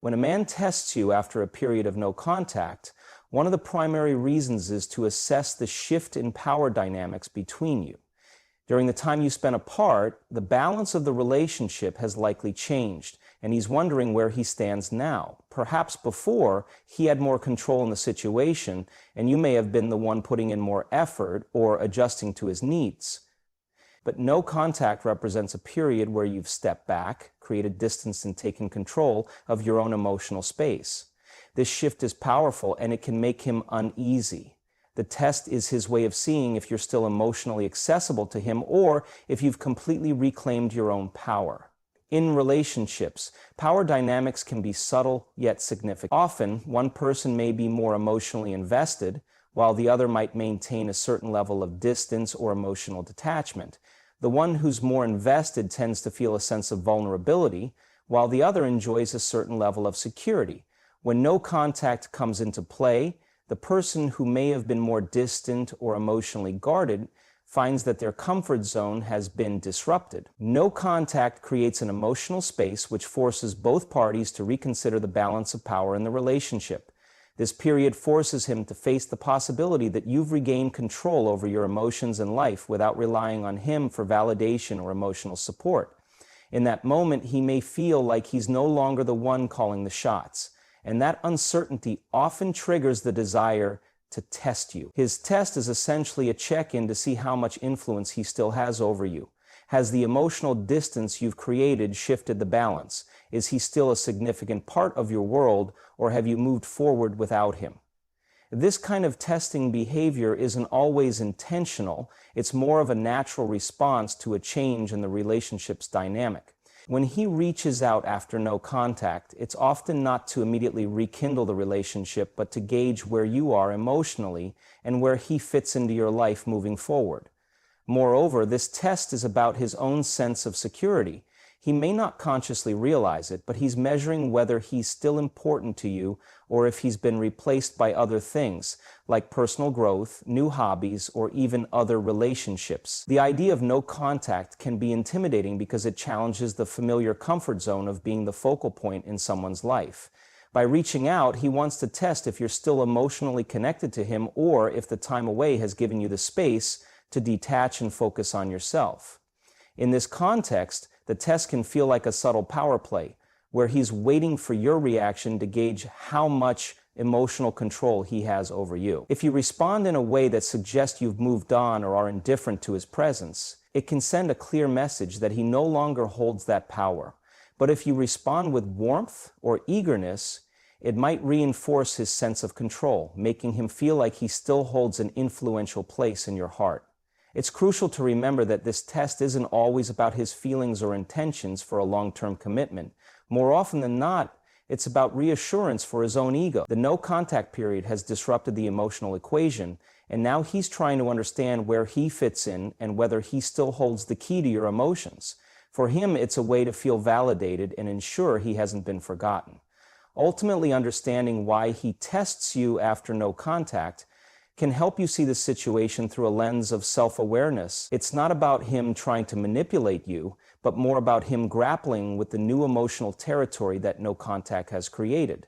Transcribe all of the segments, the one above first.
When a man tests you after a period of no contact, one of the primary reasons is to assess the shift in power dynamics between you. During the time you spent apart, the balance of the relationship has likely changed, and he's wondering where he stands now. Perhaps before, he had more control in the situation, and you may have been the one putting in more effort or adjusting to his needs. But no contact represents a period where you've stepped back, created distance, and taken control of your own emotional space. This shift is powerful, and it can make him uneasy. The test is his way of seeing if you're still emotionally accessible to him or if you've completely reclaimed your own power. In relationships, power dynamics can be subtle yet significant. Often, one person may be more emotionally invested, while the other might maintain a certain level of distance or emotional detachment. The one who's more invested tends to feel a sense of vulnerability, while the other enjoys a certain level of security. When no contact comes into play, the person who may have been more distant or emotionally guarded finds that their comfort zone has been disrupted. No contact creates an emotional space which forces both parties to reconsider the balance of power in the relationship. This period forces him to face the possibility that you've regained control over your emotions and life without relying on him for validation or emotional support. In that moment, he may feel like he's no longer the one calling the shots. And that uncertainty often triggers the desire to test you. His test is essentially a check-in to see how much influence he still has over you. Has the emotional distance you've created shifted the balance? Is he still a significant part of your world, or have you moved forward without him? This kind of testing behavior isn't always intentional. It's more of a natural response to a change in the relationship's dynamic. When he reaches out after no contact, it's often not to immediately rekindle the relationship, but to gauge where you are emotionally and where he fits into your life moving forward. Moreover, this test is about his own sense of security. He may not consciously realize it, but he's measuring whether he's still important to you or if he's been replaced by other things, like personal growth, new hobbies, or even other relationships. The idea of no contact can be intimidating because it challenges the familiar comfort zone of being the focal point in someone's life. By reaching out, he wants to test if you're still emotionally connected to him or if the time away has given you the space to detach and focus on yourself. In this context, the test can feel like a subtle power play, where he's waiting for your reaction to gauge how much emotional control he has over you. If you respond in a way that suggests you've moved on or are indifferent to his presence, it can send a clear message that he no longer holds that power. But if you respond with warmth or eagerness, it might reinforce his sense of control, making him feel like he still holds an influential place in your heart. It's crucial to remember that this test isn't always about his feelings or intentions for a long-term commitment. More often than not, it's about reassurance for his own ego. The no-contact period has disrupted the emotional equation, and now he's trying to understand where he fits in and whether he still holds the key to your emotions. For him, it's a way to feel validated and ensure he hasn't been forgotten. Ultimately, understanding why he tests you after no contact can help you see the situation through a lens of self-awareness. It's not about him trying to manipulate you, but more about him grappling with the new emotional territory that no contact has created.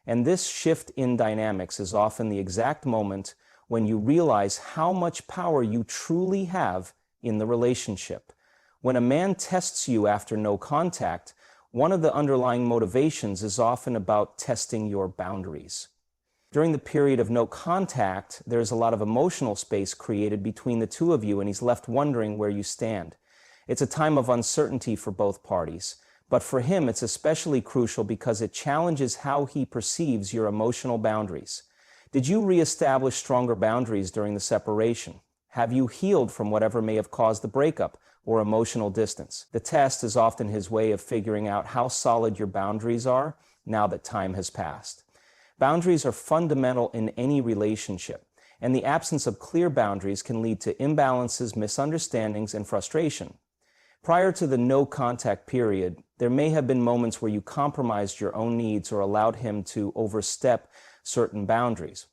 And this shift in dynamics is often the exact moment when you realize how much power you truly have in the relationship. When a man tests you after no contact, one of the underlying motivations is often about testing your boundaries. During the period of no contact, there's a lot of emotional space created between the two of you, and he's left wondering where you stand. It's a time of uncertainty for both parties, but for him it's especially crucial because it challenges how he perceives your emotional boundaries. Did you reestablish stronger boundaries during the separation? Have you healed from whatever may have caused the breakup or emotional distance? The test is often his way of figuring out how solid your boundaries are now that time has passed. Boundaries are fundamental in any relationship, and the absence of clear boundaries can lead to imbalances, misunderstandings, and frustration. Prior to the no-contact period, there may have been moments where you compromised your own needs or allowed him to overstep certain boundaries.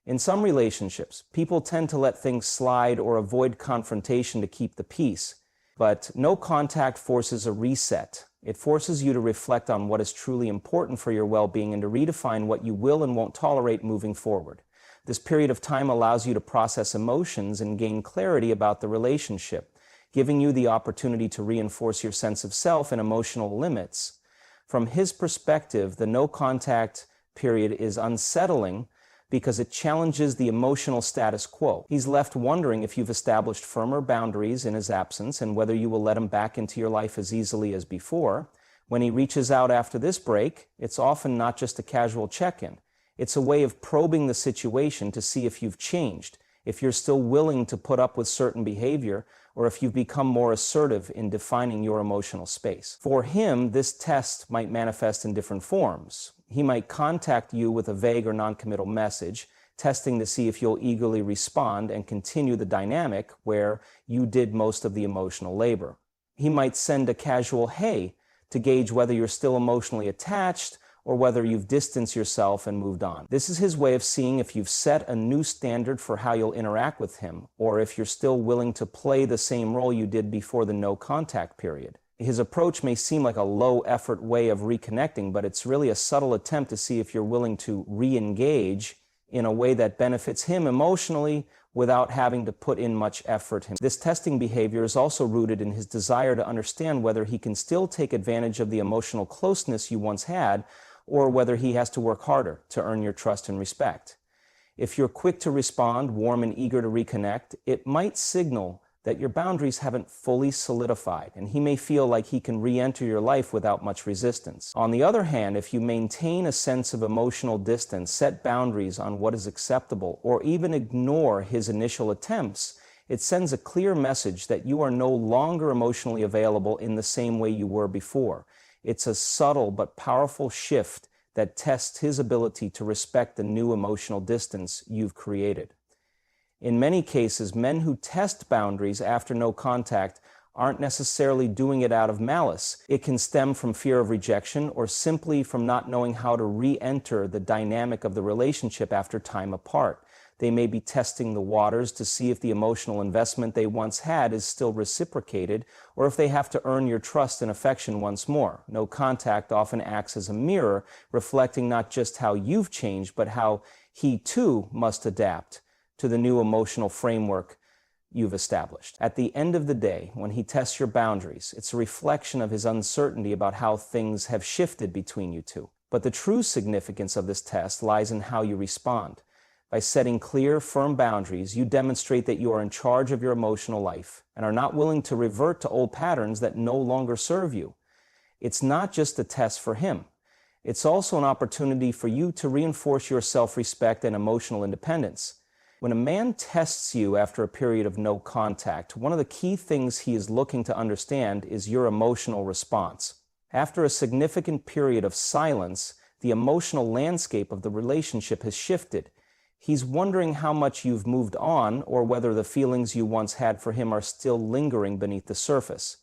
In some relationships, people tend to let things slide or avoid confrontation to keep the peace, but no contact forces a reset. It forces you to reflect on what is truly important for your well-being and to redefine what you will and won't tolerate moving forward. This period of time allows you to process emotions and gain clarity about the relationship, giving you the opportunity to reinforce your sense of self and emotional limits. From his perspective, the no-contact period is unsettling because it challenges the emotional status quo. He's left wondering if you've established firmer boundaries in his absence and whether you will let him back into your life as easily as before. When he reaches out after this break, it's often not just a casual check-in. It's a way of probing the situation to see if you've changed, if you're still willing to put up with certain behavior, or if you've become more assertive in defining your emotional space. For him, this test might manifest in different forms. He might contact you with a vague or non-committal message, testing to see if you'll eagerly respond and continue the dynamic where you did most of the emotional labor. He might send a casual "hey" to gauge whether you're still emotionally attached or whether you've distanced yourself and moved on. This is his way of seeing if you've set a new standard for how you'll interact with him, or if you're still willing to play the same role you did before the no-contact period. His approach may seem like a low-effort way of reconnecting, but it's really a subtle attempt to see if you're willing to re-engage in a way that benefits him emotionally without having to put in much effort. This testing behavior is also rooted in his desire to understand whether he can still take advantage of the emotional closeness you once had, or whether he has to work harder to earn your trust and respect. If you're quick to respond, warm and eager to reconnect, it might signal that your boundaries haven't fully solidified, and he may feel like he can re-enter your life without much resistance. On the other hand, if you maintain a sense of emotional distance, set boundaries on what is acceptable, or even ignore his initial attempts, it sends a clear message that you are no longer emotionally available in the same way you were before. It's a subtle but powerful shift that tests his ability to respect the new emotional distance you've created. In many cases, men who test boundaries after no contact aren't necessarily doing it out of malice. It can stem from fear of rejection or simply from not knowing how to re-enter the dynamic of the relationship after time apart. They may be testing the waters to see if the emotional investment they once had is still reciprocated, or if they have to earn your trust and affection once more. No contact often acts as a mirror, reflecting not just how you've changed, but how he too must adapt to the new emotional framework you've established. At the end of the day, when he tests your boundaries, it's a reflection of his uncertainty about how things have shifted between you two. But the true significance of this test lies in how you respond. By setting clear, firm boundaries, you demonstrate that you are in charge of your emotional life and are not willing to revert to old patterns that no longer serve you. It's not just a test for him. It's also an opportunity for you to reinforce your self-respect and emotional independence. When a man tests you after a period of no contact, one of the key things he is looking to understand is your emotional response. After a significant period of silence, the emotional landscape of the relationship has shifted. He's wondering how much you've moved on or whether the feelings you once had for him are still lingering beneath the surface.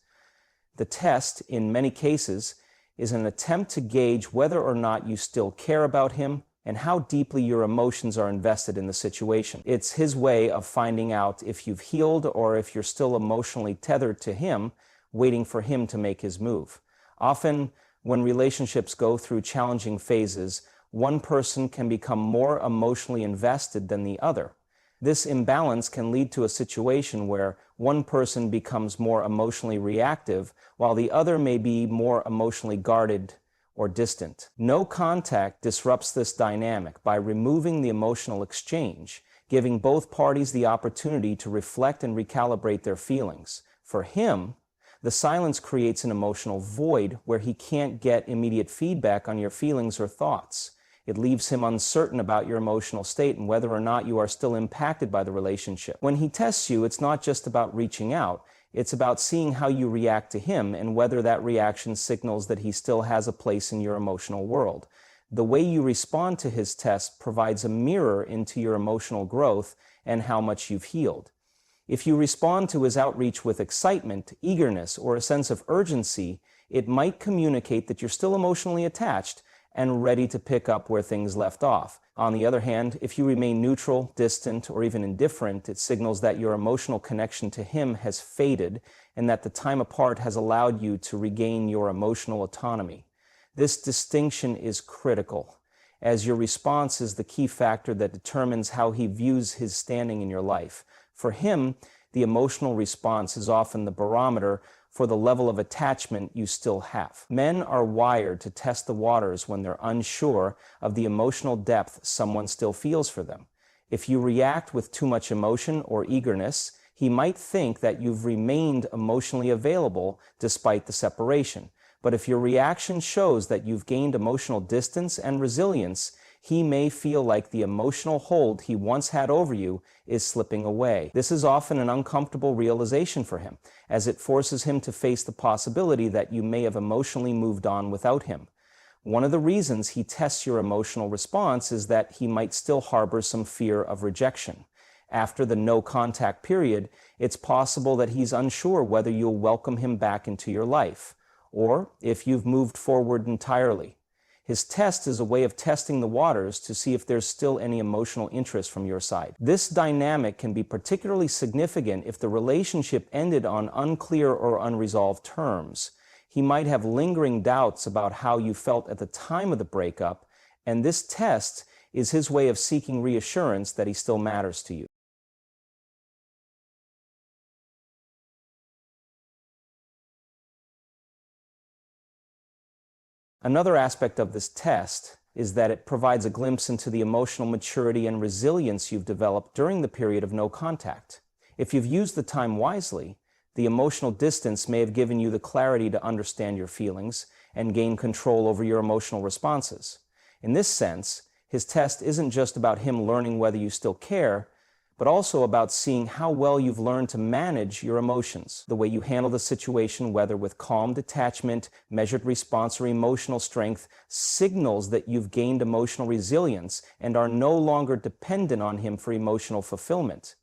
The test, in many cases, is an attempt to gauge whether or not you still care about him and how deeply your emotions are invested in the situation. It's his way of finding out if you've healed or if you're still emotionally tethered to him, waiting for him to make his move. Often, when relationships go through challenging phases, one person can become more emotionally invested than the other. This imbalance can lead to a situation where one person becomes more emotionally reactive, while the other may be more emotionally guarded or distant. No contact disrupts this dynamic by removing the emotional exchange, giving both parties the opportunity to reflect and recalibrate their feelings. For him, the silence creates an emotional void where he can't get immediate feedback on your feelings or thoughts. It leaves him uncertain about your emotional state and whether or not you are still impacted by the relationship. When he tests you, it's not just about reaching out. It's about seeing how you react to him and whether that reaction signals that he still has a place in your emotional world. The way you respond to his test provides a mirror into your emotional growth and how much you've healed. If you respond to his outreach with excitement, eagerness, or a sense of urgency, it might communicate that you're still emotionally attached and ready to pick up where things left off. On the other hand, if you remain neutral, distant, or even indifferent, it signals that your emotional connection to him has faded and that the time apart has allowed you to regain your emotional autonomy. This distinction is critical, as your response is the key factor that determines how he views his standing in your life. For him, the emotional response is often the barometer for the level of attachment you still have. Men are wired to test the waters when they're unsure of the emotional depth someone still feels for them. If you react with too much emotion or eagerness, he might think that you've remained emotionally available despite the separation. But if your reaction shows that you've gained emotional distance and resilience, he may feel like the emotional hold he once had over you is slipping away. This is often an uncomfortable realization for him, as it forces him to face the possibility that you may have emotionally moved on without him. One of the reasons he tests your emotional response is that he might still harbor some fear of rejection. After the no-contact period, it's possible that he's unsure whether you'll welcome him back into your life, or if you've moved forward entirely. His test is a way of testing the waters to see if there's still any emotional interest from your side. This dynamic can be particularly significant if the relationship ended on unclear or unresolved terms. He might have lingering doubts about how you felt at the time of the breakup, and this test is his way of seeking reassurance that he still matters to you. Another aspect of this test is that it provides a glimpse into the emotional maturity and resilience you've developed during the period of no contact. If you've used the time wisely, the emotional distance may have given you the clarity to understand your feelings and gain control over your emotional responses. In this sense, his test isn't just about him learning whether you still care, but also about seeing how well you've learned to manage your emotions, the way you handle the situation, whether with calm detachment, measured response, or emotional strength, signals that you've gained emotional resilience and are no longer dependent on him for emotional fulfillment.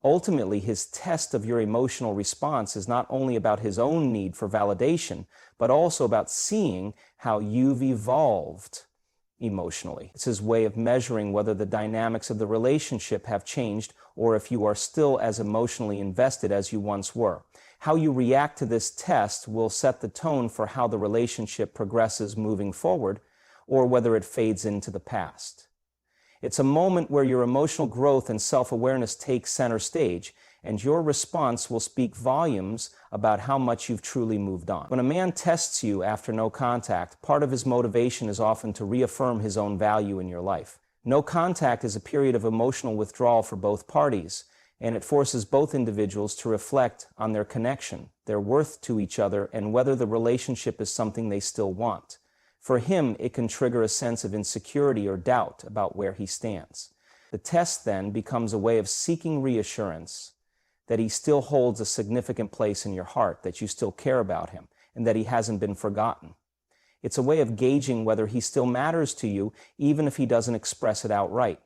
Ultimately, his test of your emotional response is not only about his own need for validation, but also about seeing how you've evolved emotionally. It's his way of measuring whether the dynamics of the relationship have changed or if you are still as emotionally invested as you once were. How you react to this test will set the tone for how the relationship progresses moving forward or whether it fades into the past. It's a moment where your emotional growth and self-awareness take center stage, and your response will speak volumes about how much you've truly moved on. When a man tests you after no contact, part of his motivation is often to reaffirm his own value in your life. No contact is a period of emotional withdrawal for both parties, and it forces both individuals to reflect on their connection, their worth to each other, and whether the relationship is something they still want. For him, it can trigger a sense of insecurity or doubt about where he stands. The test then becomes a way of seeking reassurance that he still holds a significant place in your heart, that you still care about him, and that he hasn't been forgotten. It's a way of gauging whether he still matters to you, even if he doesn't express it outright.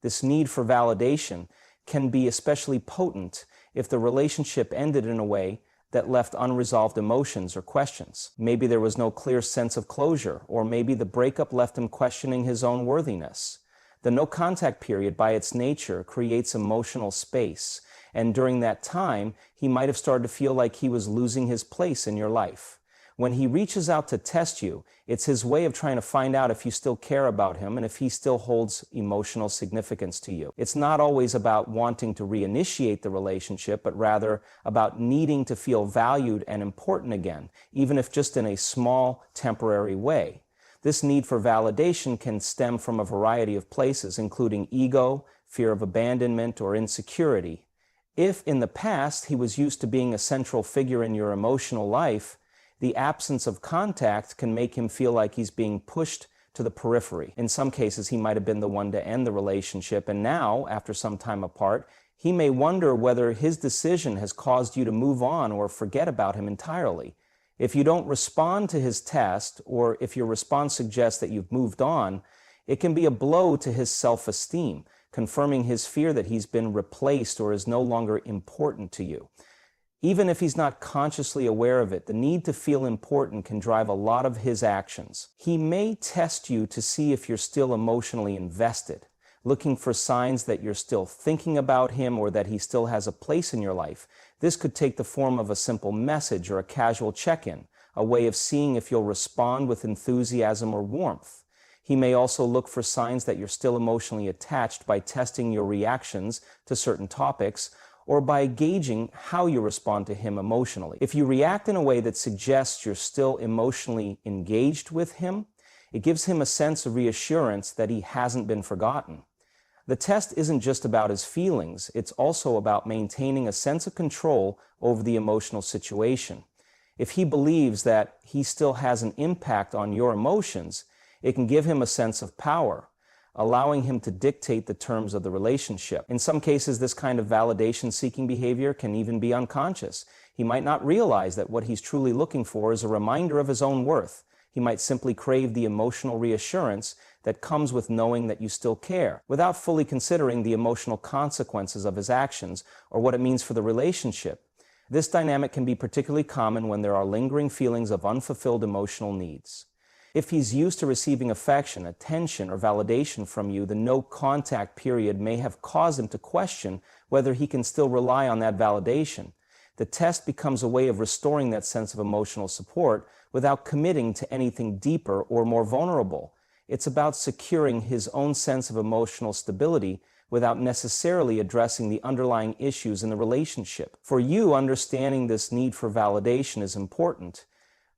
This need for validation can be especially potent if the relationship ended in a way that left unresolved emotions or questions. Maybe there was no clear sense of closure, or maybe the breakup left him questioning his own worthiness. The no-contact period, by its nature, creates emotional space, and during that time, he might have started to feel like he was losing his place in your life. When he reaches out to test you, it's his way of trying to find out if you still care about him and if he still holds emotional significance to you. It's not always about wanting to reinitiate the relationship, but rather about needing to feel valued and important again, even if just in a small, temporary way. This need for validation can stem from a variety of places, including ego, fear of abandonment, or insecurity. If in the past he was used to being a central figure in your emotional life, the absence of contact can make him feel like he's being pushed to the periphery. In some cases, he might have been the one to end the relationship, and now, after some time apart, he may wonder whether his decision has caused you to move on or forget about him entirely. If you don't respond to his test, or if your response suggests that you've moved on, it can be a blow to his self-esteem, confirming his fear that he's been replaced or is no longer important to you. Even if he's not consciously aware of it, the need to feel important can drive a lot of his actions. He may test you to see if you're still emotionally invested, looking for signs that you're still thinking about him or that he still has a place in your life. This could take the form of a simple message or a casual check-in, a way of seeing if you'll respond with enthusiasm or warmth. He may also look for signs that you're still emotionally attached by testing your reactions to certain topics or by gauging how you respond to him emotionally. If you react in a way that suggests you're still emotionally engaged with him, it gives him a sense of reassurance that he hasn't been forgotten. The test isn't just about his feelings, it's also about maintaining a sense of control over the emotional situation. If he believes that he still has an impact on your emotions, it can give him a sense of power, allowing him to dictate the terms of the relationship. In some cases, this kind of validation-seeking behavior can even be unconscious. He might not realize that what he's truly looking for is a reminder of his own worth. He might simply crave the emotional reassurance that comes with knowing that you still care, without fully considering the emotional consequences of his actions or what it means for the relationship. This dynamic can be particularly common when there are lingering feelings of unfulfilled emotional needs. If he's used to receiving affection, attention, or validation from you, the no-contact period may have caused him to question whether he can still rely on that validation. The test becomes a way of restoring that sense of emotional support without committing to anything deeper or more vulnerable. It's about securing his own sense of emotional stability without necessarily addressing the underlying issues in the relationship. For you, understanding this need for validation is important.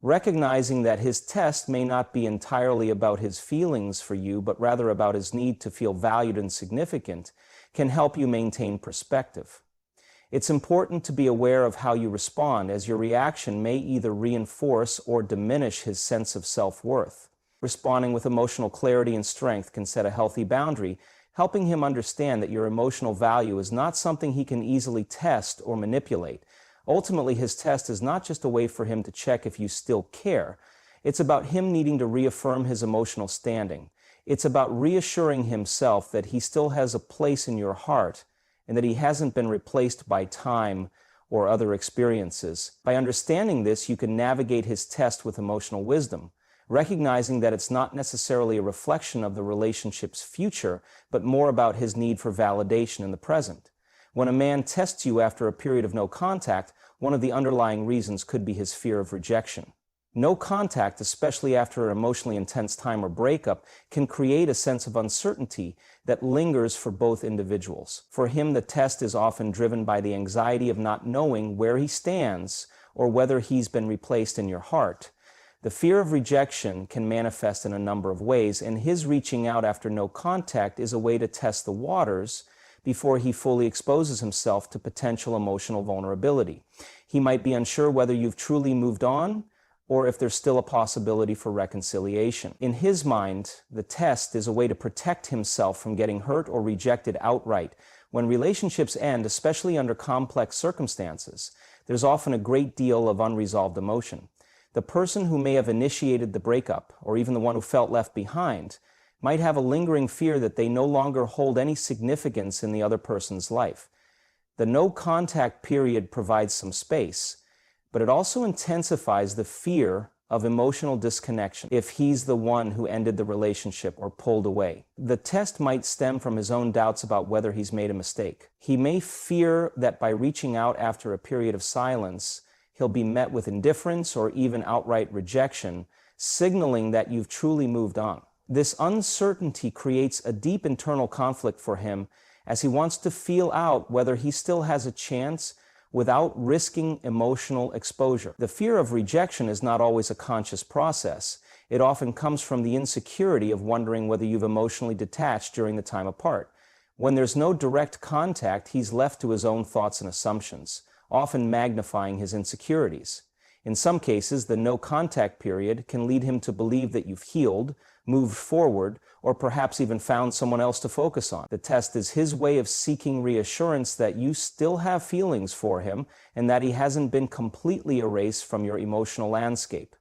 Recognizing that his test may not be entirely about his feelings for you, but rather about his need to feel valued and significant, can help you maintain perspective. It's important to be aware of how you respond, as your reaction may either reinforce or diminish his sense of self-worth. Responding with emotional clarity and strength can set a healthy boundary, helping him understand that your emotional value is not something he can easily test or manipulate. Ultimately, his test is not just a way for him to check if you still care. It's about him needing to reaffirm his emotional standing. It's about reassuring himself that he still has a place in your heart and that he hasn't been replaced by time or other experiences. By understanding this, you can navigate his test with emotional wisdom, recognizing that it's not necessarily a reflection of the relationship's future, but more about his need for validation in the present. When a man tests you after a period of no contact, one of the underlying reasons could be his fear of rejection. No contact, especially after an emotionally intense time or breakup, can create a sense of uncertainty that lingers for both individuals. For him, the test is often driven by the anxiety of not knowing where he stands or whether he's been replaced in your heart. The fear of rejection can manifest in a number of ways, and his reaching out after no contact is a way to test the waters before he fully exposes himself to potential emotional vulnerability. He might be unsure whether you've truly moved on or if there's still a possibility for reconciliation. In his mind, the test is a way to protect himself from getting hurt or rejected outright. When relationships end, especially under complex circumstances, there's often a great deal of unresolved emotion. The person who may have initiated the breakup, or even the one who felt left behind, might have a lingering fear that they no longer hold any significance in the other person's life. The no-contact period provides some space, but it also intensifies the fear of emotional disconnection if he's the one who ended the relationship or pulled away. The test might stem from his own doubts about whether he's made a mistake. He may fear that by reaching out after a period of silence, he'll be met with indifference or even outright rejection, signaling that you've truly moved on. This uncertainty creates a deep internal conflict for him, as he wants to feel out whether he still has a chance without risking emotional exposure. The fear of rejection is not always a conscious process. It often comes from the insecurity of wondering whether you've emotionally detached during the time apart. When there's no direct contact, he's left to his own thoughts and assumptions, often magnifying his insecurities. In some cases, the no-contact period can lead him to believe that you've healed, moved forward, or perhaps even found someone else to focus on. The test is his way of seeking reassurance that you still have feelings for him and that he hasn't been completely erased from your emotional landscape.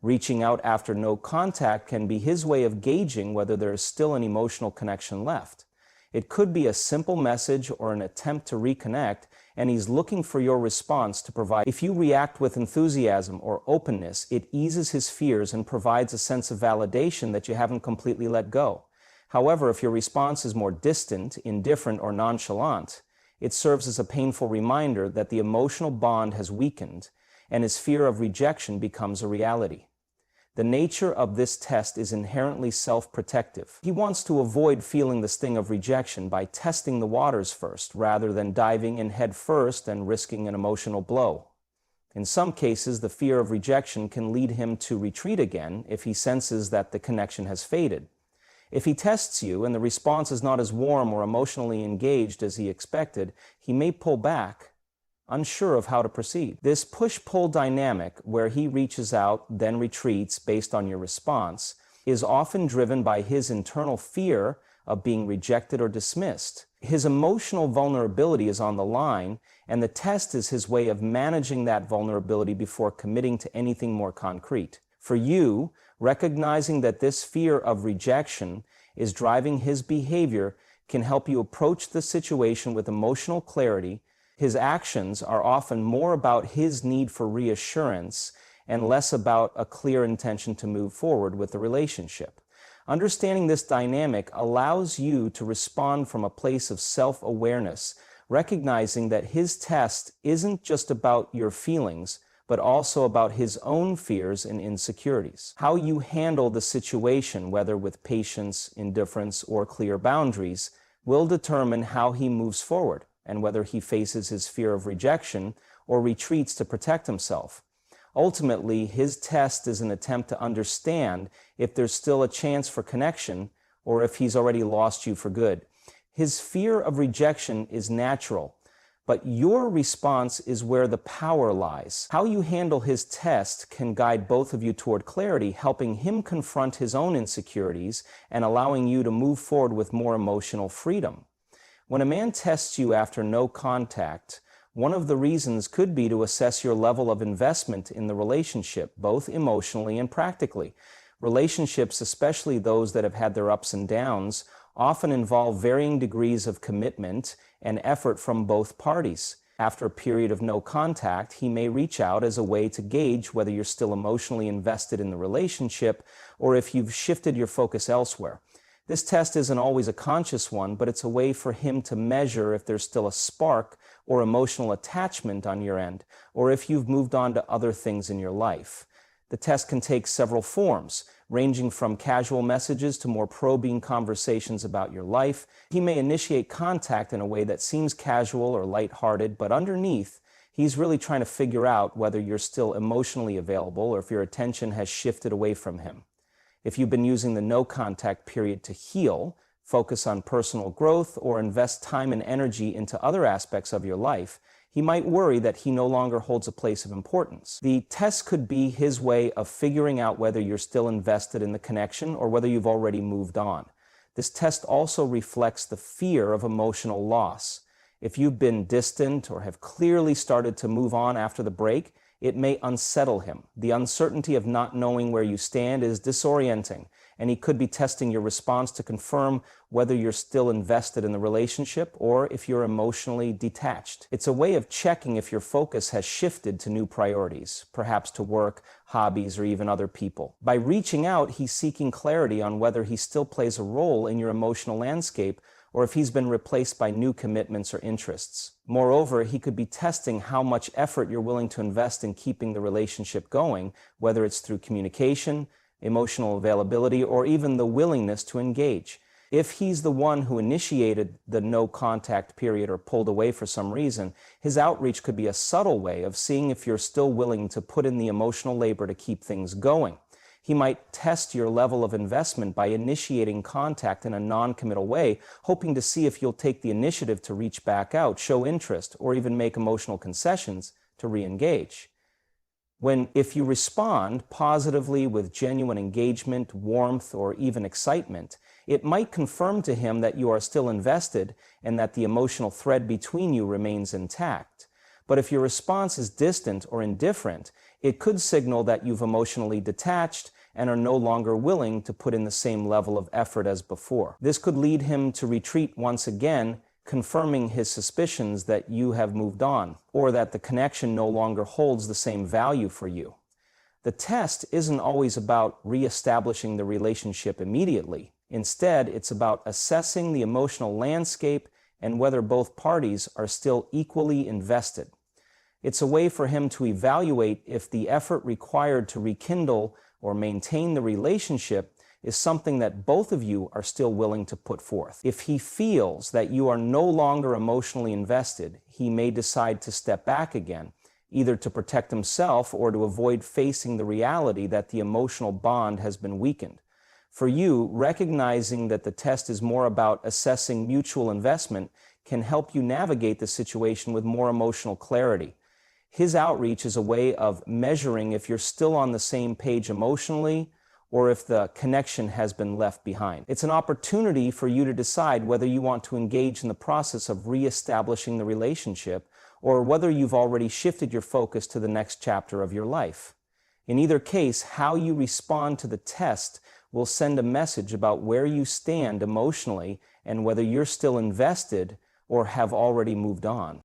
Reaching out after no contact can be his way of gauging whether there is still an emotional connection left. It could be a simple message or an attempt to reconnect, and he's looking for your response to provide. If you react with enthusiasm or openness, it eases his fears and provides a sense of validation that you haven't completely let go. However, if your response is more distant, indifferent, or nonchalant, it serves as a painful reminder that the emotional bond has weakened and his fear of rejection becomes a reality. The nature of this test is inherently self-protective. He wants to avoid feeling the sting of rejection by testing the waters first, rather than diving in head first and risking an emotional blow. In some cases, the fear of rejection can lead him to retreat again if he senses that the connection has faded. If he tests you and the response is not as warm or emotionally engaged as he expected, he may pull back, unsure of how to proceed. This push-pull dynamic, where he reaches out, then retreats based on your response, is often driven by his internal fear of being rejected or dismissed. His emotional vulnerability is on the line, and the test is his way of managing that vulnerability before committing to anything more concrete. For you, recognizing that this fear of rejection is driving his behavior can help you approach the situation with emotional clarity. His actions are often more about his need for reassurance and less about a clear intention to move forward with the relationship. Understanding this dynamic allows you to respond from a place of self-awareness, recognizing that his test isn't just about your feelings, but also about his own fears and insecurities. How you handle the situation, whether with patience, indifference, or clear boundaries, will determine how he moves forward, and whether he faces his fear of rejection or retreats to protect himself. Ultimately, his test is an attempt to understand if there's still a chance for connection or if he's already lost you for good. His fear of rejection is natural, but your response is where the power lies. How you handle his test can guide both of you toward clarity, helping him confront his own insecurities and allowing you to move forward with more emotional freedom. When a man tests you after no contact, one of the reasons could be to assess your level of investment in the relationship, both emotionally and practically. Relationships, especially those that have had their ups and downs, often involve varying degrees of commitment and effort from both parties. After a period of no contact, he may reach out as a way to gauge whether you're still emotionally invested in the relationship or if you've shifted your focus elsewhere. This test isn't always a conscious one, but it's a way for him to measure if there's still a spark or emotional attachment on your end, or if you've moved on to other things in your life. The test can take several forms, ranging from casual messages to more probing conversations about your life. He may initiate contact in a way that seems casual or lighthearted, but underneath, he's really trying to figure out whether you're still emotionally available or if your attention has shifted away from him. If you've been using the no-contact period to heal, focus on personal growth, or invest time and energy into other aspects of your life, he might worry that he no longer holds a place of importance. The test could be his way of figuring out whether you're still invested in the connection or whether you've already moved on. This test also reflects the fear of emotional loss. If you've been distant or have clearly started to move on after the break, it may unsettle him. The uncertainty of not knowing where you stand is disorienting, and he could be testing your response to confirm whether you're still invested in the relationship or if you're emotionally detached. It's a way of checking if your focus has shifted to new priorities, perhaps to work, hobbies, or even other people. By reaching out, he's seeking clarity on whether he still plays a role in your emotional landscape or if he's been replaced by new commitments or interests. Moreover, he could be testing how much effort you're willing to invest in keeping the relationship going, whether it's through communication, emotional availability, or even the willingness to engage. If he's the one who initiated the no-contact period or pulled away for some reason, his outreach could be a subtle way of seeing if you're still willing to put in the emotional labor to keep things going. He might test your level of investment by initiating contact in a non-committal way, hoping to see if you'll take the initiative to reach back out, show interest, or even make emotional concessions to re-engage. If you respond positively with genuine engagement, warmth, or even excitement, it might confirm to him that you are still invested and that the emotional thread between you remains intact. But if your response is distant or indifferent, it could signal that you've emotionally detached and are no longer willing to put in the same level of effort as before. This could lead him to retreat once again, confirming his suspicions that you have moved on, or that the connection no longer holds the same value for you. The test isn't always about reestablishing the relationship immediately. Instead, it's about assessing the emotional landscape and whether both parties are still equally invested. It's a way for him to evaluate if the effort required to rekindle or maintain the relationship is something that both of you are still willing to put forth. If he feels that you are no longer emotionally invested, he may decide to step back again, either to protect himself or to avoid facing the reality that the emotional bond has been weakened. For you, recognizing that the test is more about assessing mutual investment can help you navigate the situation with more emotional clarity. His outreach is a way of measuring if you're still on the same page emotionally or if the connection has been left behind. It's an opportunity for you to decide whether you want to engage in the process of reestablishing the relationship or whether you've already shifted your focus to the next chapter of your life. In either case, how you respond to the test will send a message about where you stand emotionally and whether you're still invested or have already moved on.